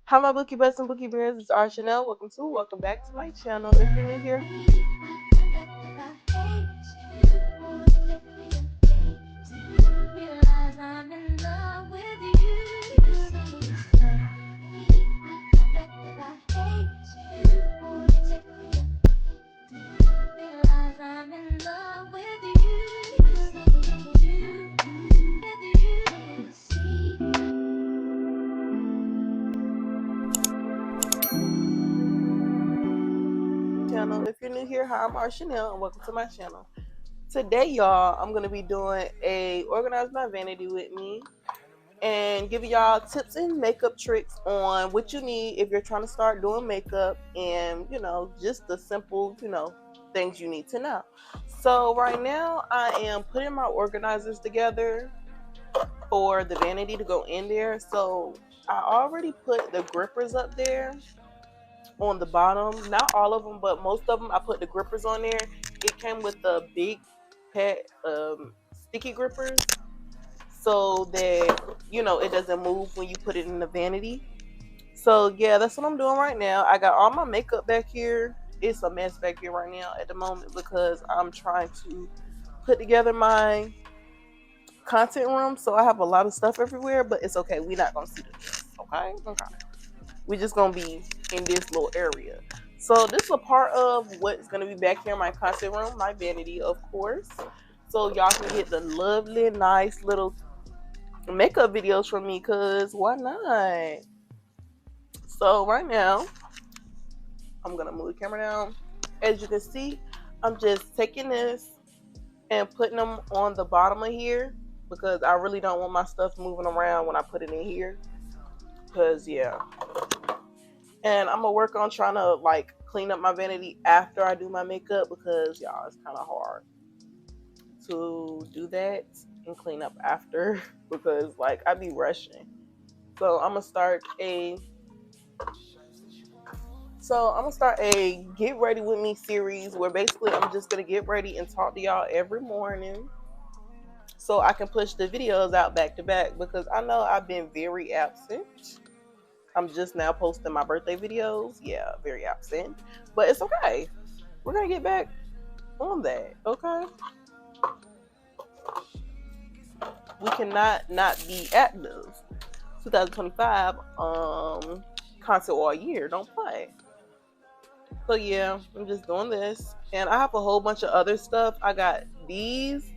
Hi, my bookie buds and bookie bears. It's our Chanel. Welcome back to my channel. If you're new here, hi, I'm our Chanel, and welcome to my channel. Today, y'all, I'm gonna be doing a organize my vanity with me and giving y'all tips and makeup tricks on what you need if you're trying to start doing makeup, and just the simple things you need to know. So right now, I am putting my organizers together for the vanity to go in there. So I already put the grippers up there on the bottom. Not all of them, but most of them. I put the grippers on there. It came with the big pet sticky grippers, so that it doesn't move when you put it in the vanity. So yeah, that's what I'm doing right now. I got all my makeup back here. It's a mess back here right now at the moment because I'm trying to put together my content room. So I have a lot of stuff everywhere, but it's okay. We're not gonna see this. Okay. We're just gonna be in this little area. So this is a part of what's gonna be back here in my content room, my vanity, of course. So y'all can get the lovely, nice little makeup videos from me, cause why not? So right now, I'm gonna move the camera down. As you can see, I'm just taking this and putting them on the bottom of here because I really don't want my stuff moving around when I put it in here. Cause yeah. And I'm gonna work on trying to like clean up my vanity after I do my makeup because y'all, it's kind of hard to do that and clean up after because like I be rushing. So I'm gonna start a get ready with me series where basically I'm just gonna get ready and talk to y'all every morning so I can push the videos out back to back because I know I've been very absent. I'm just now posting my birthday videos. Yeah, very absent. But it's okay. We're gonna get back on that. Okay. We cannot not be active. 2025, content all year. Don't play. So yeah, I'm just doing this. And I have a whole bunch of other stuff. I got these,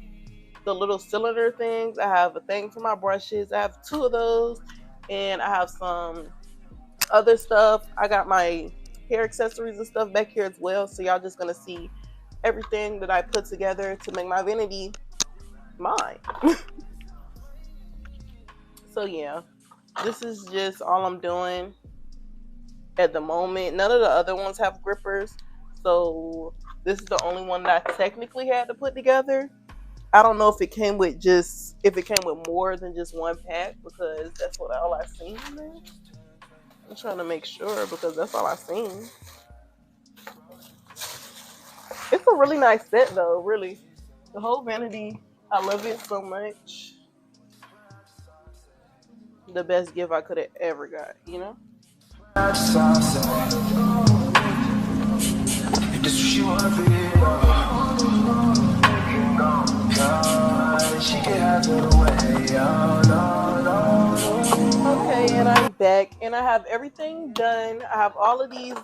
the little cylinder things. I have a thing for my brushes. I have two of those. And I have some other stuff. I got my hair accessories and stuff back here as well. So y'all just gonna see everything that I put together to make my vanity mine. So yeah, this is just all I'm doing at the moment. None of the other ones have grippers. So this is the only one that I technically had to put together. I don't know if it came with more than just one pack because that's what all I seen in there. I'm trying to make sure because that's all I seen. It's a really nice set though, really. The whole vanity, I love it so much. The best gift I could have ever got. Okay, and I'm back and I have everything done. I have all of these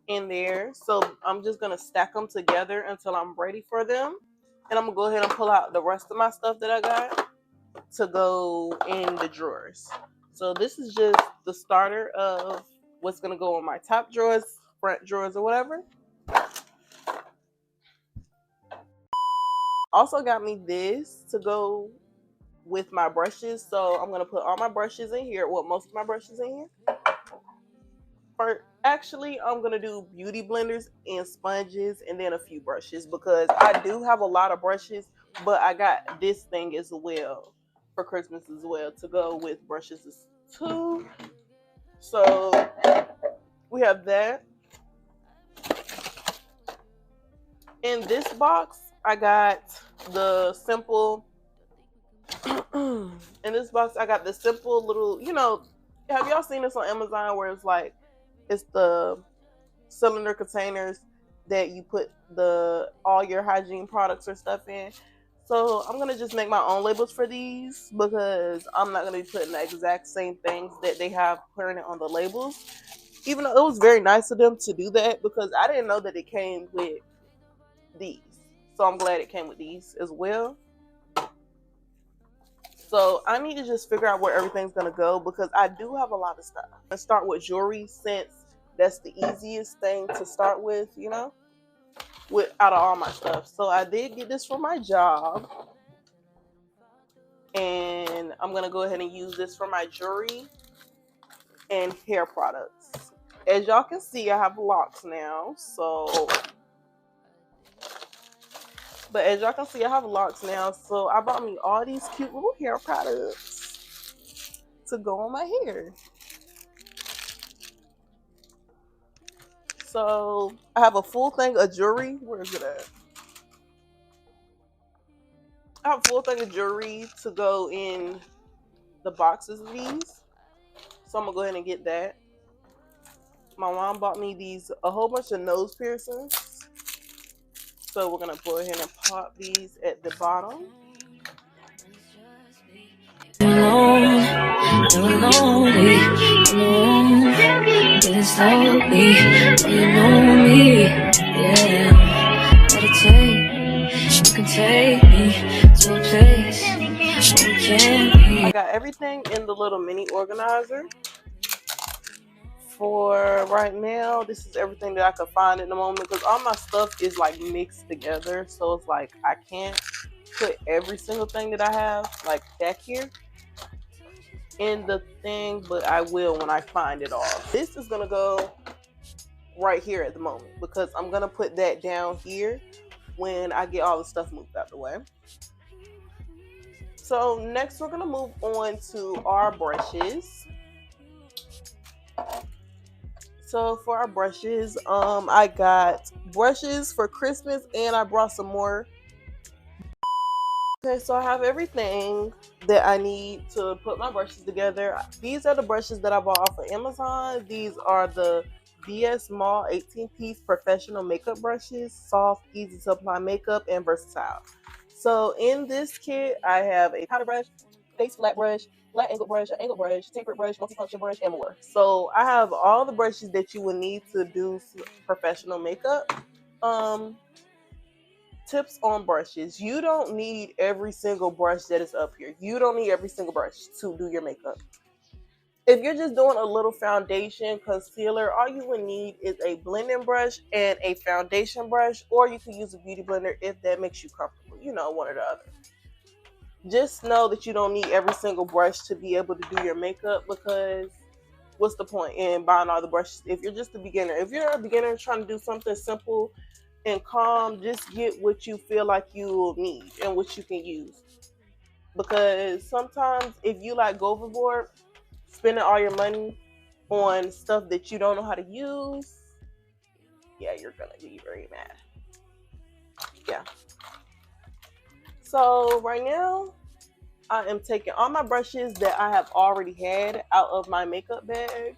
in there. So I'm just gonna stack them together until I'm ready for them. And I'm gonna go ahead and pull out the rest of my stuff that I got to go in the drawers. So this is just the starter of what's gonna go in my top drawers, front drawers, or whatever. Also got me this to go with my brushes. So I'm gonna put all my brushes in here. Well, most of my brushes in here. Actually, I'm gonna do beauty blenders and sponges and then a few brushes because I do have a lot of brushes, but I got this thing as well for Christmas as well to go with brushes too. So we have that. In this box, I got the simple. In this box, I got the simple little, Have y'all seen this on Amazon where it's like, it's the cylinder containers that you put all your hygiene products or stuff in? So I'm gonna just make my own labels for these because I'm not gonna be putting the exact same things that they have printed on the labels. Even though it was very nice of them to do that, because I didn't know that it came with these. So I'm glad it came with these as well. So I need to just figure out where everything's gonna go because I do have a lot of stuff. Let's start with jewelry since that's the easiest thing to start with, with out of all my stuff. So I did get this from my job, and I'm gonna go ahead and use this for my jewelry and hair products. As y'all can see, I have locks now. But as y'all can see, I have locks now. So I bought me all these cute little hair products to go on my hair. So I have a full thing of jewelry. Where is it at? I have a full thing of jewelry to go in the boxes of these. So I'm gonna go ahead and get that. My mom bought me a whole bunch of nose piercings. So we're gonna go ahead and pop these at the bottom. I got everything in the little mini organizer. For right now, this is everything that I could find in the moment because all my stuff is like mixed together. So it's like I can't put every single thing that I have like back here in the thing, but I will when I find it all. This is gonna go right here at the moment because I'm gonna put that down here when I get all the stuff moved out the way. So next we're gonna move on to our brushes. So for our brushes, I got brushes for Christmas and I brought some more. Okay, so I have everything that I need to put my brushes together. These are the brushes that I bought off of Amazon. These are the BS Mall 18-piece professional makeup brushes, soft, easy to apply makeup, and versatile. So in this kit, I have a powder brush, face flat brush, flat angle brush, an angle brush, tapered brush, multifunction brush, and more. So I have all the brushes that you would need to do professional makeup. Tips on brushes. You don't need every single brush that is up here. You don't need every single brush to do your makeup. If you're just doing a little foundation, concealer, all you would need is a blending brush and a foundation brush, or you can use a beauty blender if that makes you comfortable, one or the other. Just know that you don't need every single brush to be able to do your makeup because what's the point in buying all the brushes if you're just a beginner? If you're a beginner trying to do something simple and calm, just get what you feel like you need and what you can use. Because sometimes if you go overboard, spending all your money on stuff that you don't know how to use, yeah, you're gonna be very mad. Yeah. So right now, I am taking all my brushes that I have already had out of my makeup bag.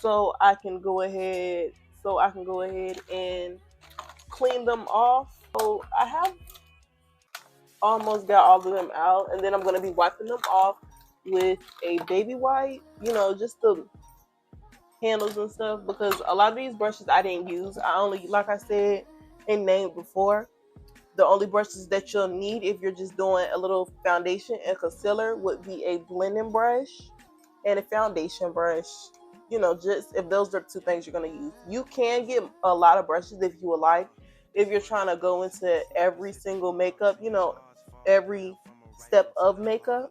So I can go ahead and clean them off. So I have almost got all of them out, and then I'm going to be wiping them off with a baby wipe, just the handles and stuff, because a lot of these brushes I didn't use. I only, like I said and named before, the only brushes that you'll need if you're just doing a little foundation and concealer would be a blending brush and a foundation brush. Just if those are the two things you're going to use. You can get a lot of brushes if you would like. If you're trying to go into every single makeup, every step of makeup,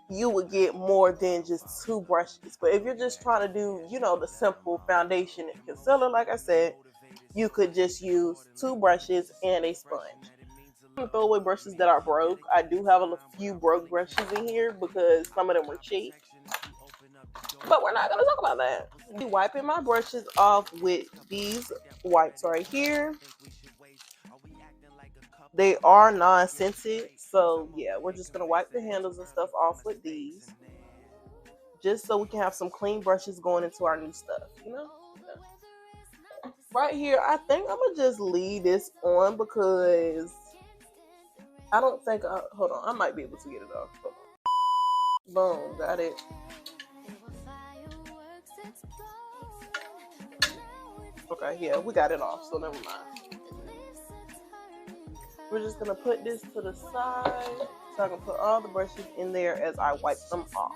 you would get more than just two brushes. But if you're just trying to do, the simple foundation and concealer, like I said, you could just use two brushes and a sponge. I'm going to throw away brushes that are broke. I do have a few broke brushes in here because some of them were cheap. But we're not going to talk about that. I'm wiping my brushes off with these wipes right here. They are non-scented, So yeah, we're just gonna wipe the handles and stuff off with these, just so we can have some clean brushes going into our new stuff, you know? Yeah. Right here, I think I'm gonna just leave this on because I don't think, hold on, I might be able to get it off. Boom, got it. Okay, yeah, we got it off, so never mind. We're just gonna put this to the side so I can put all the brushes in there as I wipe them off.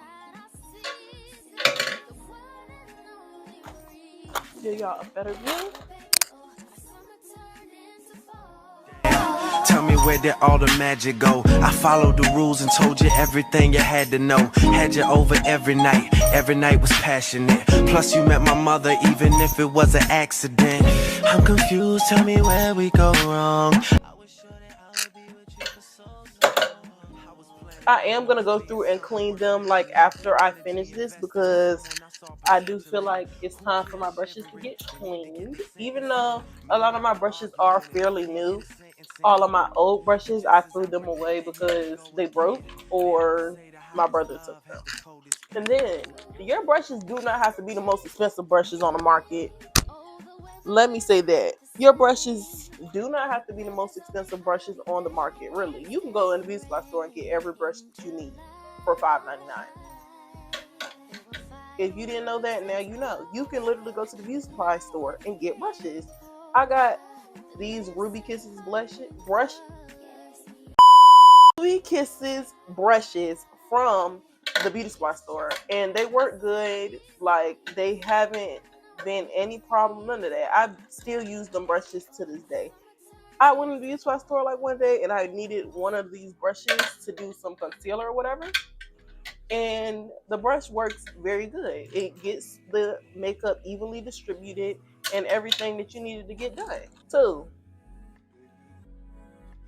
Give y'all a better view. Tell me, where did all the magic go? I followed the rules and told you everything you had to know. Had you over every night was passionate. Plus you met my mother even if it was an accident. I'm confused, tell me where we go wrong. I am gonna go through and clean them like after I finish this, because I do feel like it's time for my brushes to get cleaned. Even though a lot of my brushes are fairly new, all of my old brushes, I threw them away because they broke or my brother took them. And then, your brushes do not have to be the most expensive brushes on the market. Let me say that. Your brushes do not have to be the most expensive brushes on the market, really. You can go in the beauty supply store and get every brush that you need for $5.99. If you didn't know that, now you know. You can literally go to the beauty supply store and get brushes. I got these Ruby Kisses Ruby Kisses brushes from the beauty supply store, and they work good. Like, they haven't been any problem, none of that. I still use them brushes to this day. I went to the beauty supply store like one day and I needed one of these brushes to do some concealer or whatever, and the brush works very good. It gets the makeup evenly distributed and everything that you needed to get done. So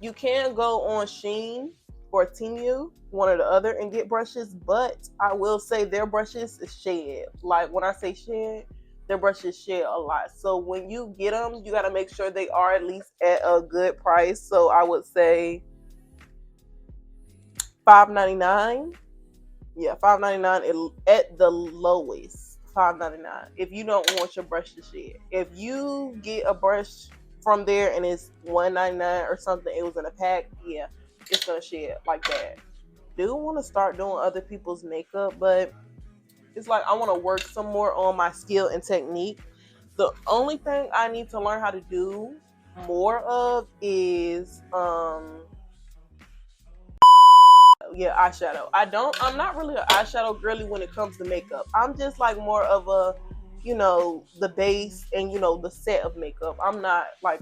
you can go on Shein or Temu, one or the other, and get brushes, but I will say their brushes is shed. Like, when I say shed, their brushes shed a lot. So when you get them, you got to make sure they are at least at a good price. So I would say $5.99. Yeah, $5.99 at the lowest. $5.99 if you don't want your brush to shed. If you get a brush from there and it's $1.99 or something, it was in a pack, yeah, it's gonna shed like that. Do want to start doing other people's makeup, but it's like I want to work some more on my skill and technique. The only thing I need to learn how to do more of is eyeshadow. I'm not really an eyeshadow girly when it comes to makeup. I'm just like more of a, the base and the set of makeup. I'm not like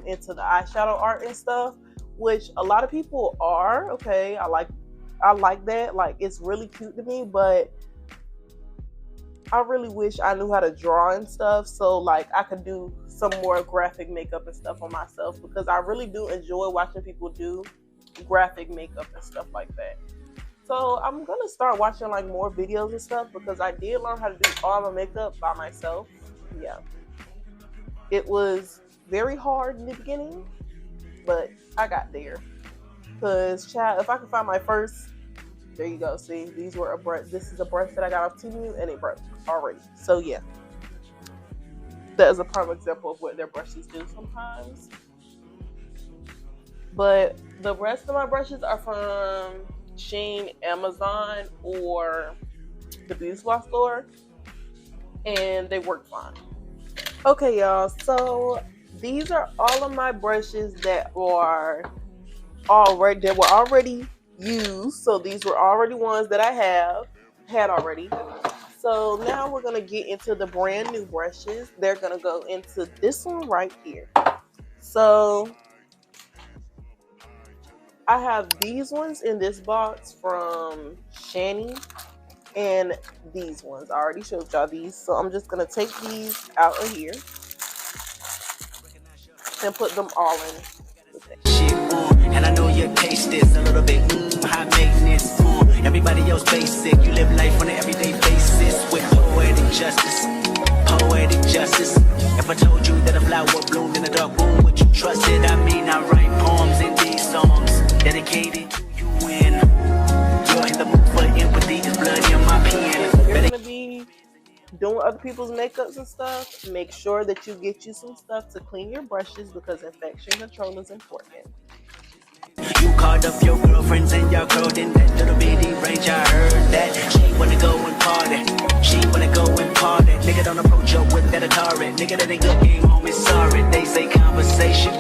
into the eyeshadow art and stuff, which a lot of people are. Okay, I like that. Like, it's really cute to me, but I really wish I knew how to draw and stuff, so like I could do some more graphic makeup and stuff on myself, because I really do enjoy watching people do graphic makeup and stuff like that. So I'm gonna start watching like more videos and stuff, because I did learn how to do all my makeup by myself. Yeah, it was very hard in the beginning, but I got there. Because, child, if I can find my first, there you go. See, these were a brush. This is a brush that I got off Temu, and it broke already. So yeah, that is a prime example of what their brushes do sometimes. But the rest of my brushes are from Shein, Amazon, or the beauty supply store, and they work fine. Okay, y'all, so these are all of my brushes that were already used. So these were already ones that I had already. So now we're gonna get into the brand new brushes. They're gonna go into this one right here. So I have these ones in this box from Shani, and these ones. I already showed y'all these. So I'm just going to take these out of here and put them all in. Shit, and I know your taste is a little bit high maintenance. Everybody else basic. You live life on an everyday basis with poetic justice. Poetic justice. If I told you that a flower bloomed in a dark room, would you trust it? I mean, I write poems in these songs dedicated dedicated to you win. You're in the mood for empathy, it's blood in my pen. If you're gonna be doing other people's makeups and stuff, make sure that you get you some stuff to clean your brushes because infection control is important. You called up your girlfriends and your girl in that little bitty range. I heard that she wanna go and party. She wanna go and party. Nigga don't approach her with that Atari. Nigga that ain't looking home is sorry. They say conversation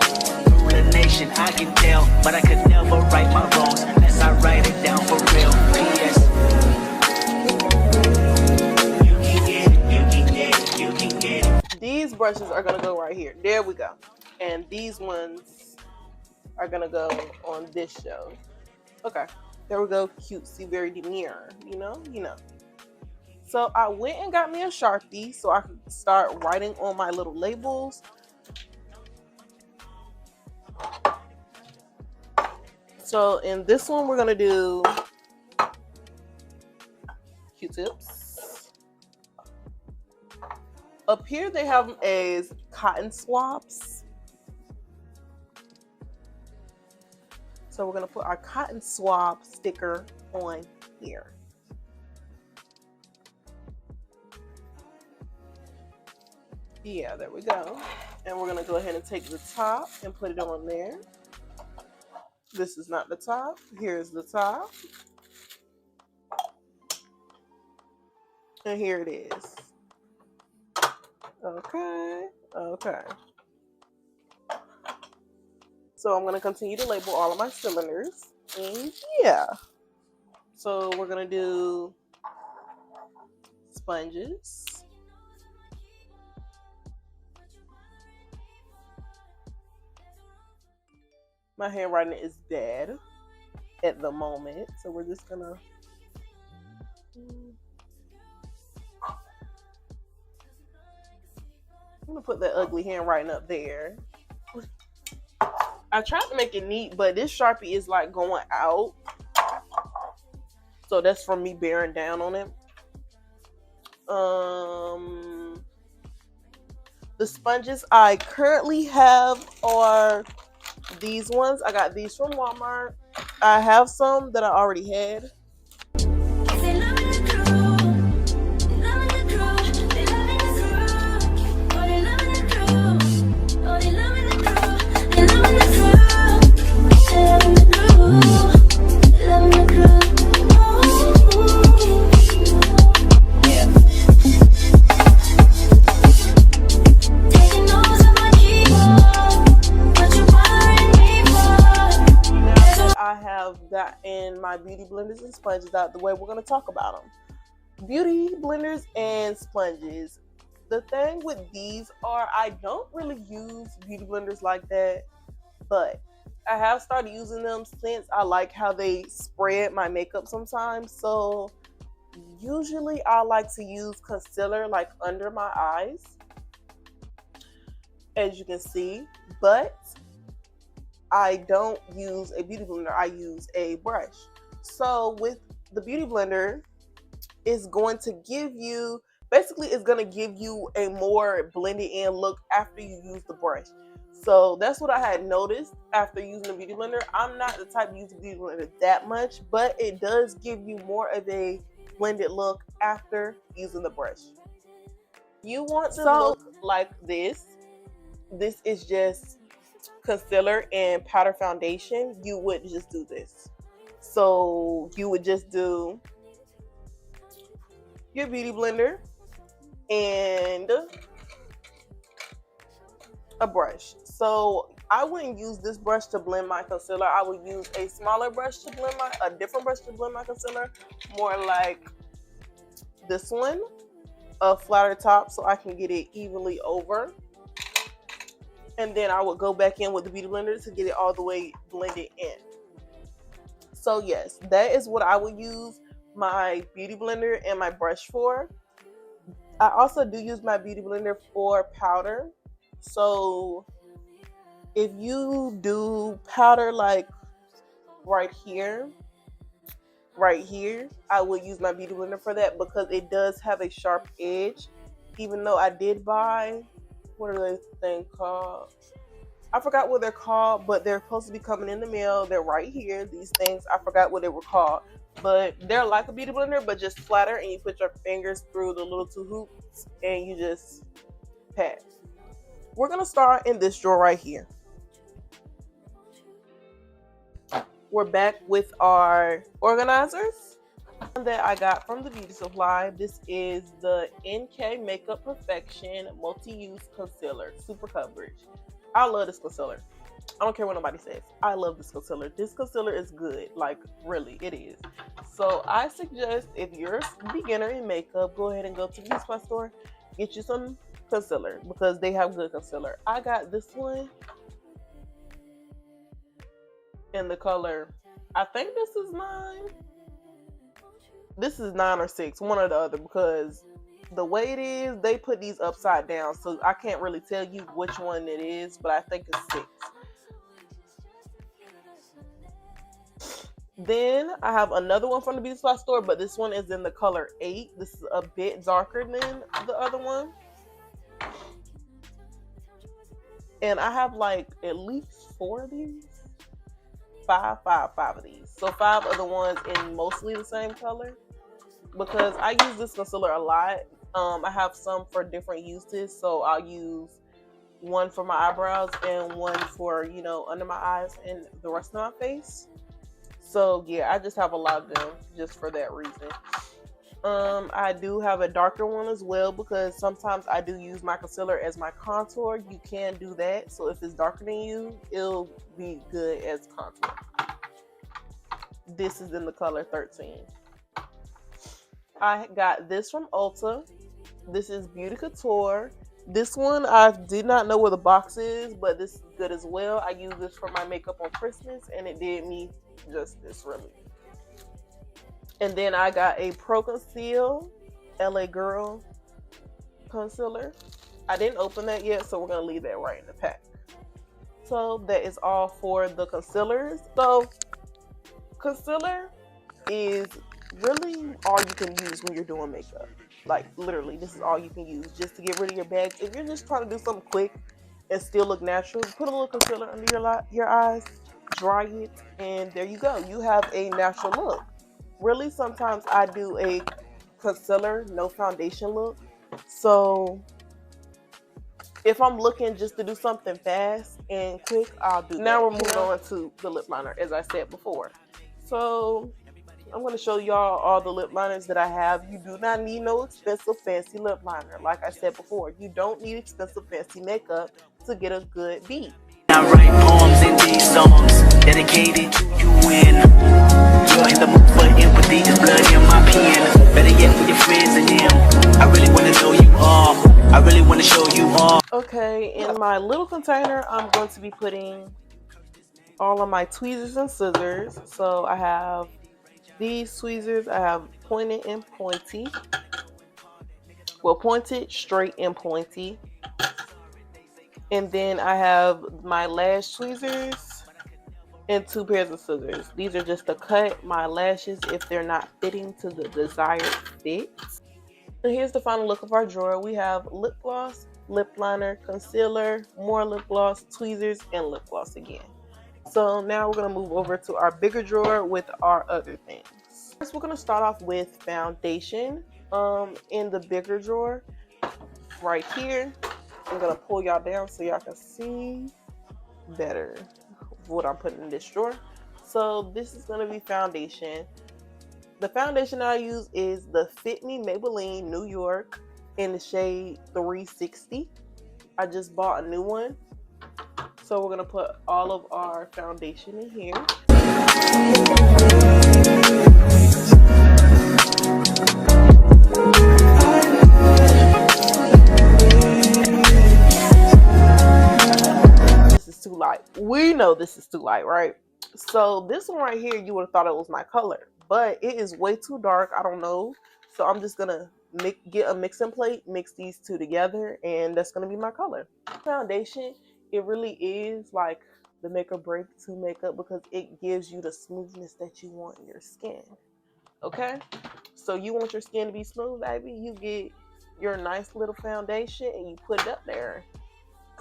rule a nation. I can tell, but I could never right my wrongs unless I write it down for real. P.S. You can get it, you can get it, you can get it. These brushes are gonna go right here. There we go. And these ones are gonna go on this show. Okay, there we go. Cutesy, very demure. You know. So I went and got me a Sharpie so I could start writing on my little labels. So in this one, we're gonna do Q-tips. Up here, they have them as cotton swabs. So we're gonna put our cotton swab sticker on here. Yeah, there we go. And we're gonna go ahead and take the top and put it on there. This is not the top. Here's the top. And here it is. Okay. So I'm gonna continue to label all of my cylinders. And yeah. So we're gonna do sponges. My handwriting is bad at the moment, so we're just gonna I'm gonna put that ugly handwriting up there. I tried to make it neat, but this Sharpie is like going out. So that's from me bearing down on it. The sponges I currently have are these ones. I got these from Walmart. I have some that I already had. Gotten my beauty blenders and sponges out the way, we're going to talk about them. Beauty blenders and sponges. The thing with these are I don't really use beauty blenders like that, but I have started using them since I like how they spread my makeup sometimes. So usually I like to use concealer like under my eyes, as you can see, but I don't use a beauty blender, I use a brush. So with the beauty blender, it's going to give you, basically it's going to give you a more blended in look after you use the brush. So that's what I had noticed after using the beauty blender. I'm not the type to use the beauty blender that much, but it does give you more of a blended look after using the brush. You want to look like this. This is just concealer and powder foundation. You would just do this. So you would just do your beauty blender and a brush. So I wouldn't use this brush to blend my concealer. I would use a smaller brush to blend a different brush to blend my concealer, more like this one, a flatter top, so I can get it evenly over. And then I would go back in with the beauty blender to get it all the way blended in. So yes, that is what I would use my beauty blender and my brush for. I also do use my beauty blender for powder. So if you do powder like right here, I would use my beauty blender for that because it does have a sharp edge. Even though I did buy, what are those things called? I forgot what they're called, but they're supposed to be coming in the mail. They're right here. These things, I forgot what they were called, but they're like a beauty blender, but just flatter, and you put your fingers through the little two hoops and you just pat. We're gonna start in this drawer right here. We're back with our organizers that I got from the beauty supply. This is the NK Makeup Perfection Multi-Use Concealer, Super Coverage. I love this concealer. I don't care what nobody says. I love this concealer. This concealer is good. Like, really, it is. So I suggest if you're a beginner in makeup, go ahead and go to the beauty supply store, get you some concealer because they have good concealer. I got this one in the color, I think this is 9. This is 9 or 6, one or the other, because the way it is, they put these upside down, so I can't really tell you which one it is, but I think it's 6. Then I have another one from the beauty supply store, but this one is in the color 8. This is a bit darker than the other one. And I have like at least 4 of these. 5 of these. So 5 of the ones in mostly the same color, because I use this concealer a lot. I have some for different uses, so I'll use one for my eyebrows and one for, you know, under my eyes and the rest of my face. So yeah, I just have a lot of them just for that reason. I do have a darker one as well, because sometimes I do use my concealer as my contour. You can do that. So if it's darker than you, it'll be good as contour. This is in the color 13. I got this from Ulta. This is Beauty Couture. This one, I did not know where the box is, but this is good as well. I use this for my makeup on Christmas, and it did me justice, really. And then I got a Pro Conceal LA Girl concealer. I didn't open that yet, so we're going to leave that right in the pack. So that is all for the concealers. So concealer is really all you can use when you're doing makeup. Like, literally, this is all you can use just to get rid of your bags. If you're just trying to do something quick and still look natural, put a little concealer under your eyes, dry it, and there you go. You have a natural look. Really, sometimes I do a concealer, no foundation look. So if I'm looking just to do something fast and quick, I'll do that. Now we're moving on to the lip liner, as I said before. So I'm going to show y'all all the lip liners that I have. You do not need no expensive fancy lip liner. Like I said before, you don't need expensive fancy makeup to get a good beat. I write poems in these songs dedicated to you, and you're in the mood for empathy. There's blood in my pen. Better yet, for your friends and them. I really want to know you all. I really want to show you all. Okay, in my little container, I'm going to be putting all of my tweezers and scissors. So I have these tweezers. I have pointed and pointy. Well, pointed, straight, and pointy. And then I have my lash tweezers and 2 pairs of scissors. These are just to cut my lashes if they're not fitting to the desired fit. And here's the final look of our drawer. We have lip gloss, lip liner, concealer, more lip gloss, tweezers, and lip gloss again. So now we're going to move over to our bigger drawer with our other things. First, we're going to start off with foundation. In the bigger drawer right here, I'm going to pull y'all down so y'all can see better what I'm putting in this drawer. So this is going to be foundation. The foundation I use is the Fit Me Maybelline New York in the shade 360. I just bought a new one. So we're going to put all of our foundation in here. This is too light. We know this is too light, right? So this one right here, you would have thought it was my color, but it is way too dark. I don't know. So I'm just going to get a mixing plate, mix these two together, and that's going to be my color. Foundation, it really is like the make or break to makeup because it gives you the smoothness that you want in your skin. Okay? So you want your skin to be smooth, baby? You get your nice little foundation and you put it up there.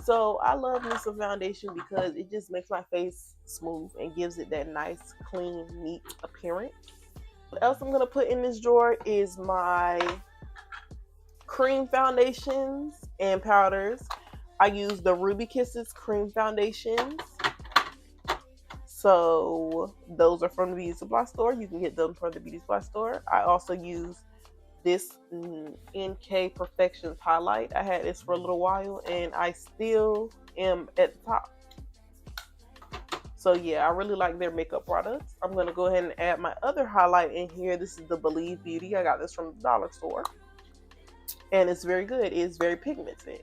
So I love me some foundation because it just makes my face smooth and gives it that nice, clean, neat appearance. What else I'm gonna put in this drawer is my cream foundations and powders. I use the Ruby Kisses cream foundations. So those are from the beauty supply store. You can get them from the beauty supply store. I also use this NK Perfections highlight. I had this for a little while and I still am at the top. So yeah, I really like their makeup products. I'm gonna go ahead and add my other highlight in here. This is the Believe Beauty. I got this from the dollar store. And it's very good. It's very pigmented.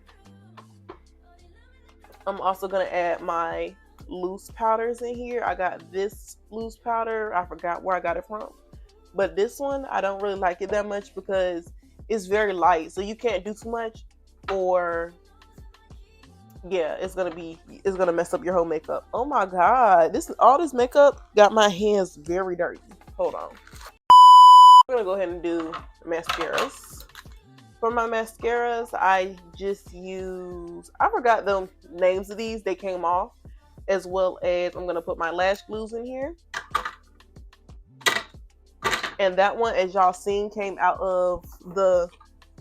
I'm also gonna add my loose powders in here. I got this loose powder. I forgot where I got it from. But this one, I don't really like it that much because it's very light. So you can't do too much or yeah, it's gonna mess up your whole makeup. Oh my god. All this makeup got my hands very dirty. Hold on. I'm gonna go ahead and do mascaras. For my mascaras, I just use, I forgot the names of these, they came off. As well as I'm gonna put my lash glues in here. And that one, as y'all seen, came out of the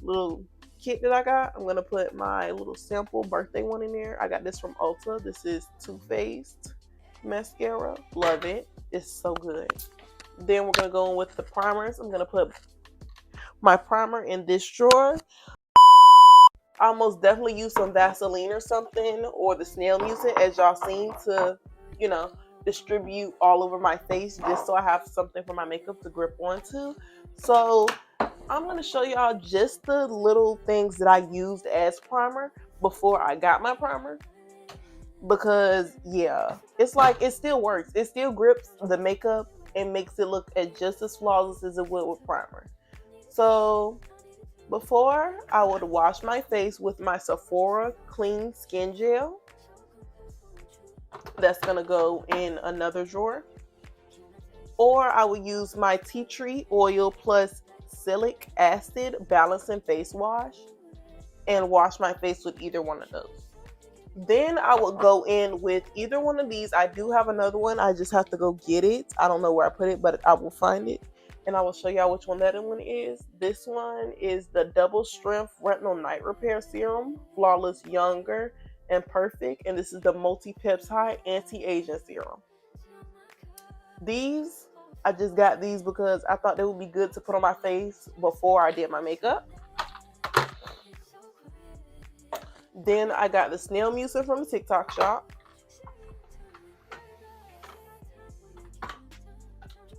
little kit that I got. I'm gonna put my little sample birthday one in there. I got this from Ulta. This is Too Faced mascara. Love it. It's so good. Then we're gonna go in with the primers. I'm gonna put my primer in this drawer. I'll most definitely use some Vaseline or something, or the snail music, as y'all seen, to, you know, distribute all over my face, just so I have something for my makeup to grip onto. So I'm going to show y'all just the little things that I used as primer before I got my primer. Because, yeah, it's like, it still works. It still grips the makeup and makes it look just as flawless as it would with primer. So before, I would wash my face with my Sephora Clean Skin Gel. That's going to go in another drawer. Or I would use my tea tree oil plus salicylic acid balancing face wash and wash my face with either one of those. Then I would go in with either one of these. I do have another one. I just have to go get it. I don't know where I put it, but I will find it. And I will show y'all which one that one is. This one is the Double Strength Retinal Night Repair Serum. Flawless, Younger, and Perfect. And this is the Multi-Peptide Anti-Aging Serum. These, I just got these because I thought they would be good to put on my face before I did my makeup. Then I got the snail mucin from the TikTok shop.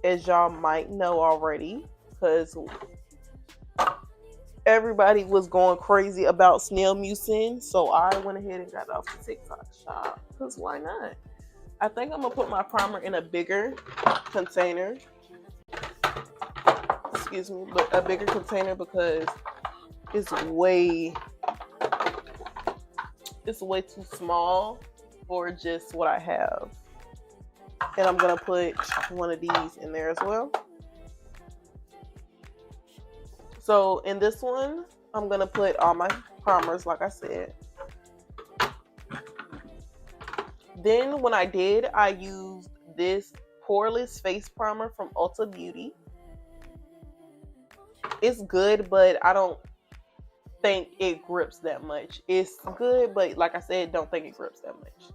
As y'all might know already, because everybody was going crazy about snail mucin, so I went ahead and got it off the TikTok shop, because why not? I think I'm going to put my primer in a bigger container. Excuse me, but a bigger container because it's way too small for just what I have. And I'm going to put one of these in there as well. So in this one, I'm going to put all my primers, like I said. Then when I did, I used this Poreless Face Primer from Ulta Beauty. It's good, but I don't think it grips that much. It's good, but like I said, don't think it grips that much.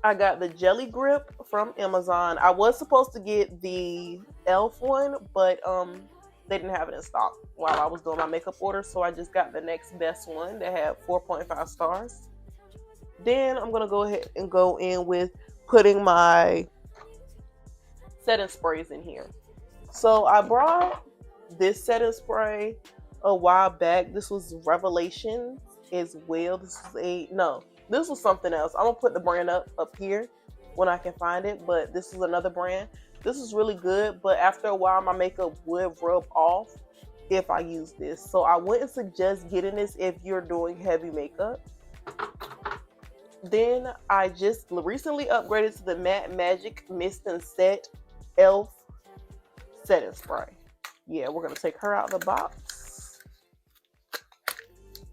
I got the Jelly Grip from Amazon. I was supposed to get the e.l.f. one, but they didn't have it in stock while I was doing my makeup order, so I just got the next best one that had 4.5 stars. Then I'm going to go ahead and go in with putting my setting sprays in here. So I brought this setting spray a while back. This was Revelation as well. This was something else. I'm going to put the brand up here when I can find it, but this is another brand. This is really good, but after a while, my makeup would rub off if I use this. So I wouldn't suggest getting this if you're doing heavy makeup. Then I just recently upgraded to the Matte Magic Mist and Set e.l.f. setting spray. Yeah, we're going to take her out of the box.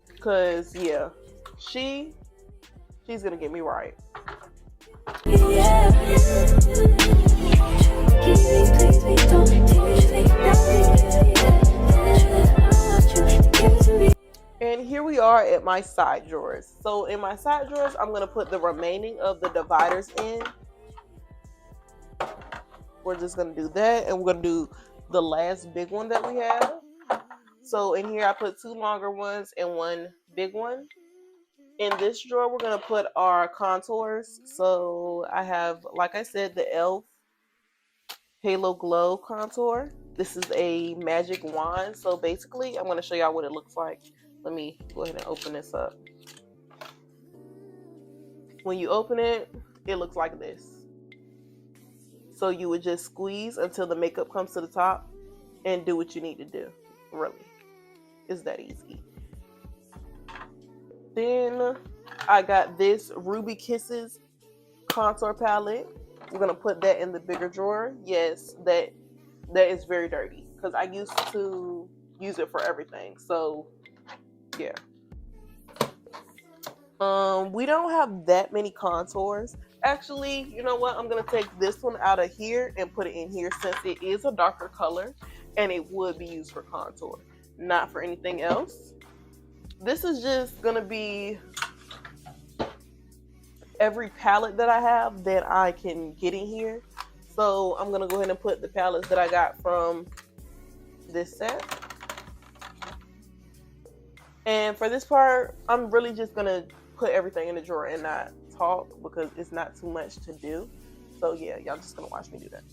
Because, yeah, She's gonna get me right. And here we are at my side drawers. So in my side drawers, I'm gonna put the remaining of the dividers in. We're just gonna do that, and we're gonna do the last big one that we have. So in here I put 2 longer ones and 1 big one. In this drawer we're gonna put our contours. So I have, like I said, the e.l.f. Halo Glow contour. This is a magic wand. So basically I'm gonna show y'all what it looks like. Let me go ahead and open this up. When you open it, it looks like this. So you would just squeeze until the makeup comes to the top and do what you need to do. Really, it's that easy. Then I got this Ruby Kisses contour palette. We're gonna put that in the bigger drawer. Yes, that is very dirty because I used to use it for everything. So yeah. We don't have that many contours. Actually, you know what? I'm gonna take this one out of here and put it in here since it is a darker color and it would be used for contour, not for anything else. This is just gonna be every palette that I have that I can get in here. So I'm gonna go ahead and put the palettes that I got from this set. And for this part, I'm really just gonna put everything in the drawer and not talk because it's not too much to do. So yeah, y'all just gonna watch me do that.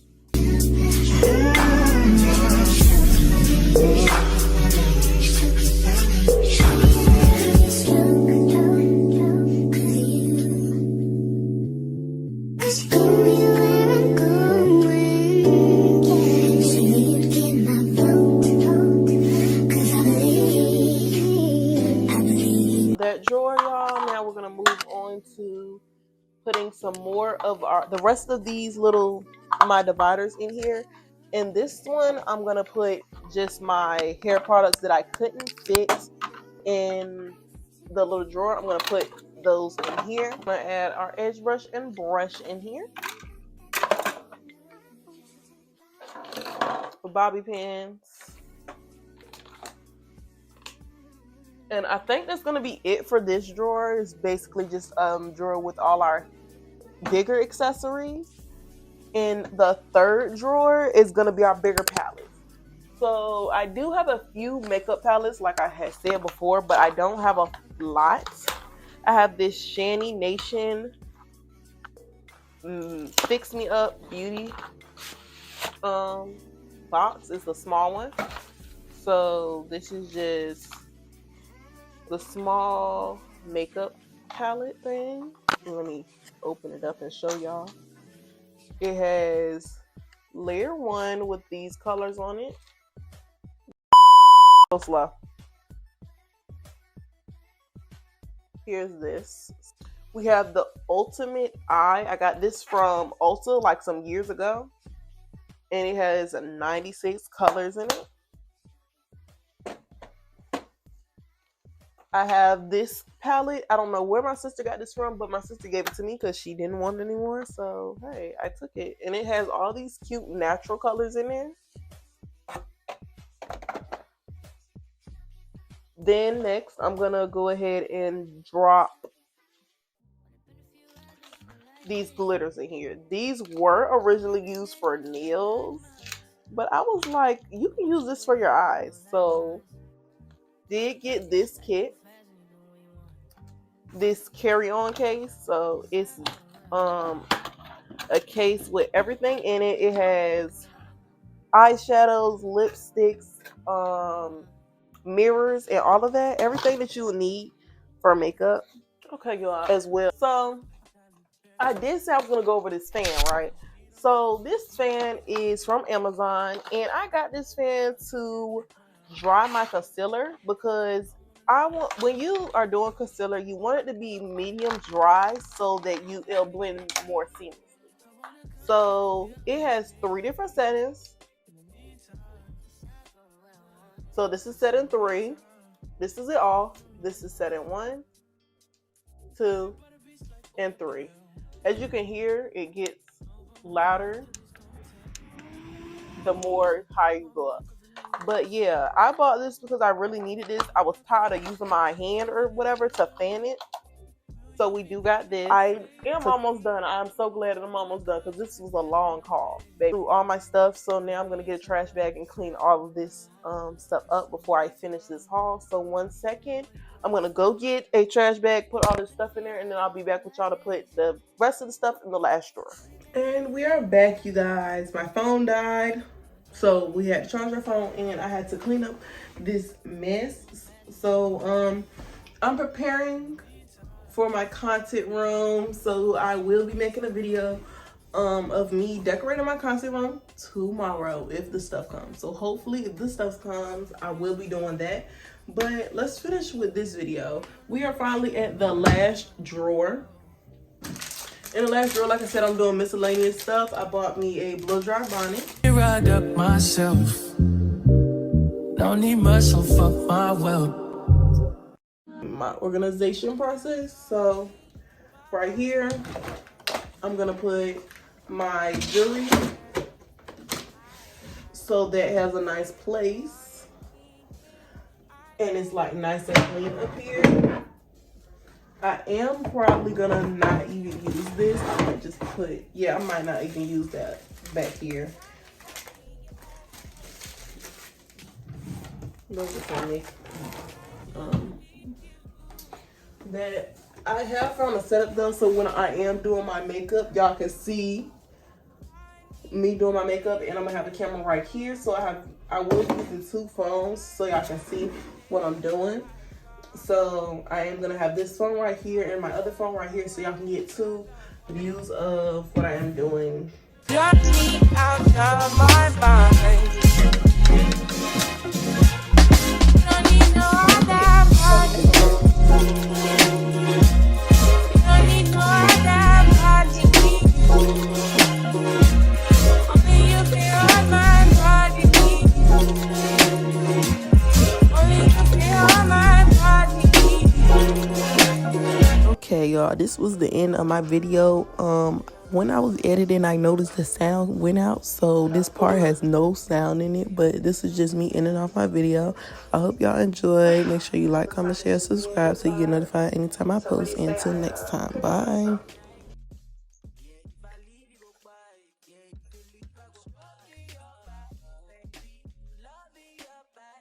Drawer, y'all. Now we're gonna move on to putting some more of the rest of these my dividers in here. In this one, I'm gonna put just my hair products that I couldn't fit in the little drawer. I'm gonna put those in here. I'm gonna add our edge brush and brush in here. Bobby pins. And I think that's gonna be it for this drawer. It's basically just drawer with all our bigger accessories. In the third drawer is gonna be our bigger palettes. So I do have a few makeup palettes, like I had said before, but I don't have a lot. I have this Shanny Nation Fix Me Up Beauty box. It's the small one. So this is just the small makeup palette thing. Let me open it up and show y'all. It has layer 1 with these colors on it. So slow. Here's this. We have the Ultimate Eye. I got this from Ulta like some years ago. And it has 96 colors in it. I have this palette. I don't know where my sister got this from, but my sister gave it to me because she didn't want it anymore. So, hey, I took it. And it has all these cute natural colors in there. Then next, I'm going to go ahead and drop these glitters in here. These were originally used for nails, but I was like, you can use this for your eyes. So, did get this kit. This carry-on case. So it's a case with everything in it. It has eyeshadows, lipsticks, mirrors, and all of that. Everything that you would need for makeup. Okay, y'all, as well. So I did say I was gonna go over this fan, right? So this fan is from Amazon, and I got this fan to dry my concealer because when you are doing concealer, you want it to be medium dry so that it'll blend more seamlessly. So it has 3 different settings. So this is setting 3. This is it off. This is setting 1. 2, and 3. As you can hear, it gets louder the more higher you go up. But yeah, I bought this because I really needed this. I was tired of using my hand or whatever to fan it. So we do got this. I am almost done. I'm so glad that I'm almost done because this was a long haul. Through all my stuff, so now I'm gonna get a trash bag and clean all of this stuff up before I finish this haul. So 1 second, I'm gonna go get a trash bag, put all this stuff in there, and then I'll be back with y'all to put the rest of the stuff in the last drawer. And we are back, you guys. My phone died, so we had to charge our phone, and I had to clean up this mess. So I'm preparing for my content room, so I will be making a video of me decorating my content room tomorrow if the stuff comes. So hopefully if the stuff comes, I will be doing that. But let's finish with this video. We are finally at the last drawer. In the last drawer, like I said, I'm doing miscellaneous stuff. I bought me a blow dry bonnet. Ride up myself. Don't need muscle, fuck my wealth. My organization process. So right here, I'm gonna put my jewelry so that has a nice place and it's like nice and clean up here. I am probably gonna not even use this. I might just put, yeah, I might not even use that back here. Those are funny. That I have found a setup though, so when I am doing my makeup, y'all can see me doing my makeup, and I'm gonna have a camera right here. So I will use the 2 phones so y'all can see what I'm doing. So I am gonna have this phone right here and my other phone right here, so y'all can get 2 views of what I am doing. Got me out of my mind. Don't need no other body. Don't need no other body. Only you feel on my body. Only you feel on my body. Okay, y'all, this was the end of my video. When I was editing, I noticed the sound went out, so this part has no sound in it, but this is just me ending off my video. I hope y'all enjoyed. Make sure you like, comment, share, subscribe so you get notified anytime I post. Until next time, bye.